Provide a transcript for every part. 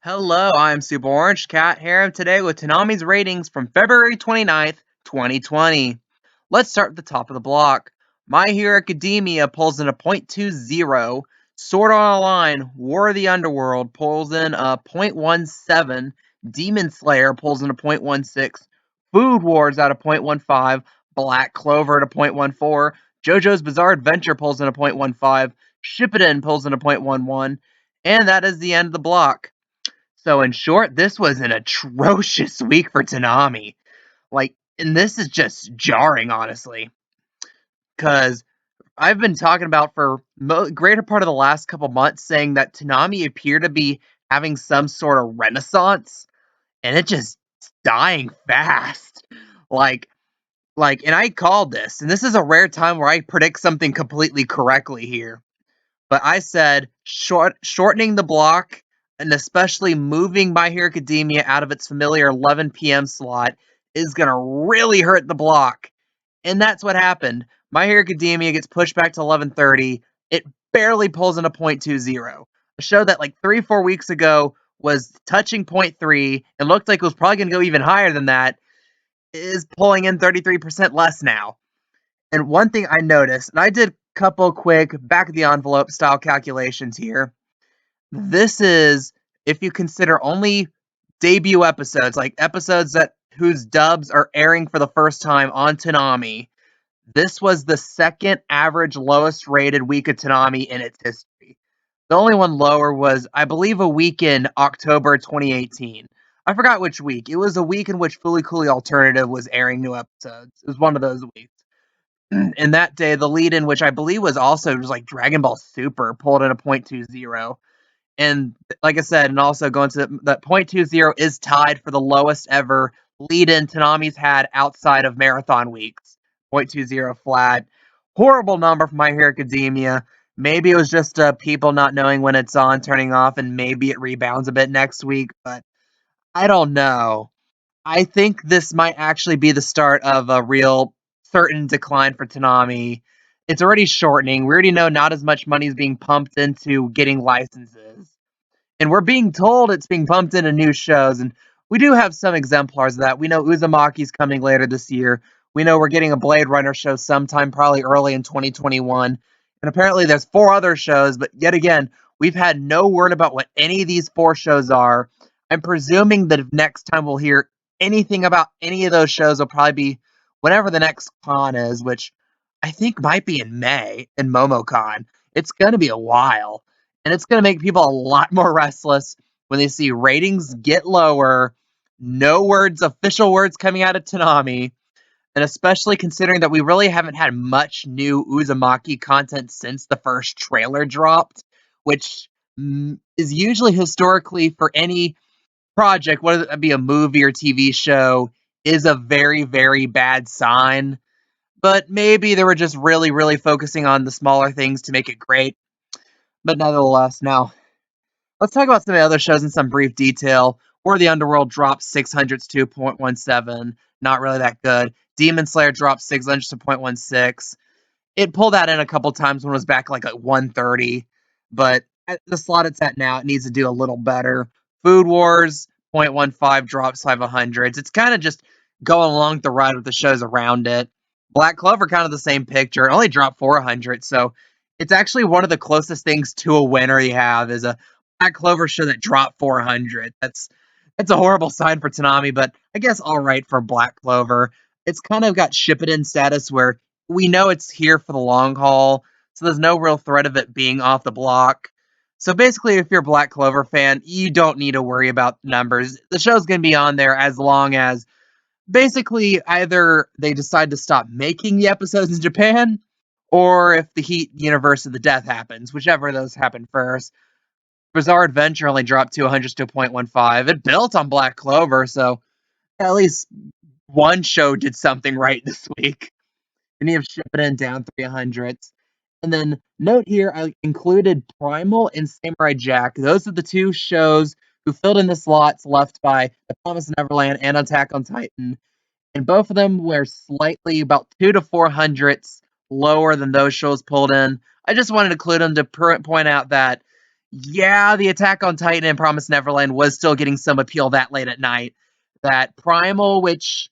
Hello, I'm Super Orange Cat here today with Toonami's ratings from February 29th, 2020. Let's start at the top of the block. My Hero Academia pulls in a .20, Sword Art Online, War of the Underworld pulls in a .17, Demon Slayer pulls in a .16, Food Wars at a .15, Black Clover at a .14, JoJo's Bizarre Adventure pulls in a .15, Shippuden pulls in a .11, and that is the end of the block. So in short, this was an atrocious week for Toonami. And this is just jarring, honestly, because I've been talking about for greater part of the last couple months saying that Toonami appear to be having some sort of renaissance, and it just dying fast. Like, and I called this, and this is a rare time where I predict something completely correctly here. But I said shortening the block and especially moving My Hero Academia out of its familiar 11 p.m. slot is going to really hurt the block. And that's what happened. My Hero Academia gets pushed back to 11:30. It barely pulls in a .20. A show that like 3-4 weeks ago was touching .3 and looked like it was probably going to go even higher than that is pulling in 33% less now. And one thing I noticed, and I did a couple quick back of the envelope style calculations here. This is if you consider only debut episodes, like episodes that whose dubs are airing for the first time on Toonami. This was the second average lowest rated week of Toonami in its history. The only one lower was, I believe, a week in October 2018. I forgot which week. It was a week in which Fooly Cooly Alternative was airing new episodes. It was one of those weeks. And that day, the lead in, which I believe was also just like Dragon Ball Super, pulled in a .20. And like I said, and also going to that .20 is tied for the lowest ever lead in Toonami's had outside of marathon weeks. .20 flat. Horrible number for My Hero Academia. Maybe it was just people not knowing when it's on, turning off, and maybe it rebounds a bit next week, but I don't know. I think this might actually be the start of a real certain decline for Toonami. It's already shortening. We already know not as much money is being pumped into getting licenses. And we're being told it's being pumped into new shows. And we do have some exemplars of that. We know Uzumaki's coming later this year. We know we're getting a Blade Runner show sometime, probably early in 2021. And apparently there's 4 other shows, but yet again, we've had no word about what any of these 4 shows are. I'm presuming that if next time we'll hear anything about any of those shows, will probably be whenever the next con is, which I think might be in May in MomoCon. It's going to be a while. And it's going to make people a lot more restless when they see ratings get lower, no words, official words coming out of Toonami, and especially considering that we really haven't had much new Uzumaki content since the first trailer dropped, which is usually historically for any project, whether it be a movie or TV show, is a very, very bad sign. But maybe they were just really, really focusing on the smaller things to make it great. But nevertheless, now let's talk about some of the other shows in some brief detail. War of the Underworld dropped 600s to 2.17. Not really that good. Demon Slayer dropped 600s to 0.16. It pulled that in a couple times when it was back like at 130. But at the slot it's at now, it needs to do a little better. Food Wars, 0.15 drops 500s. It's kind of just going along the ride with the shows around it. Black Clover, kind of the same picture. It only dropped 400, so it's actually one of the closest things to a winner you have is a Black Clover show that dropped 400. That's a horrible sign for Toonami, but I guess all right for Black Clover. It's kind of got Shippuden status where we know it's here for the long haul, so there's no real threat of it being off the block. So basically, if you're a Black Clover fan, you don't need to worry about numbers. The show's going to be on there as long as basically either they decide to stop making the episodes in Japan, or if the Heat Universe of the Death happens, whichever of those happen first. Bizarre Adventure only dropped 200 to 0.15. It built on Black Clover, so at least one show did something right this week. And you have Shippuden down 300. And then note here, I included Primal and Samurai Jack. Those are the 2 shows who filled in the slots left by The Promised Neverland and Attack on Titan. And both of them were slightly about 2 to 400s lower than those shows pulled in. I just wanted to include them to point out that Yeah, the Attack on Titan and Promised Neverland was still getting some appeal that late at night. That Primal, which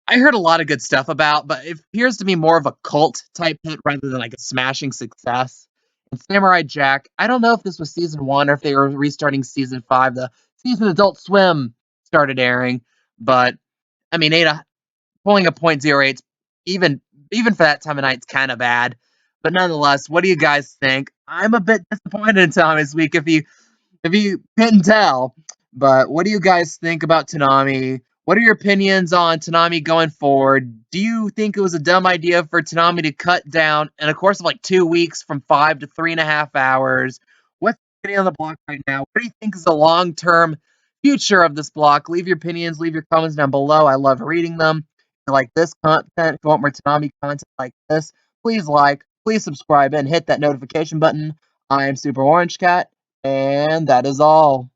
I heard a lot of good stuff about, but it appears to be more of a cult type hit rather than like a smashing success. And Samurai Jack, I don't know if this was season 1 or if they were restarting season 5. The season Adult Swim started airing, but I mean, pulling a .08, even even for that time of night, it's kind of bad. But nonetheless, what do you guys think? I'm a bit disappointed in Tommy's week if you couldn't tell. But what do you guys think about Toonami? What are your opinions on Toonami going forward? Do you think it was a dumb idea for Toonami to cut down in a course of like 2 weeks from 5 to 3.5 hours? What's getting on the block right now? What do you think is the long-term future of this block? Leave your opinions, leave your comments down below. I love reading them. If you like this content, if you want more Toonami content like this, please like, please subscribe, and hit that notification button. I am Super Orange Cat. And that is all.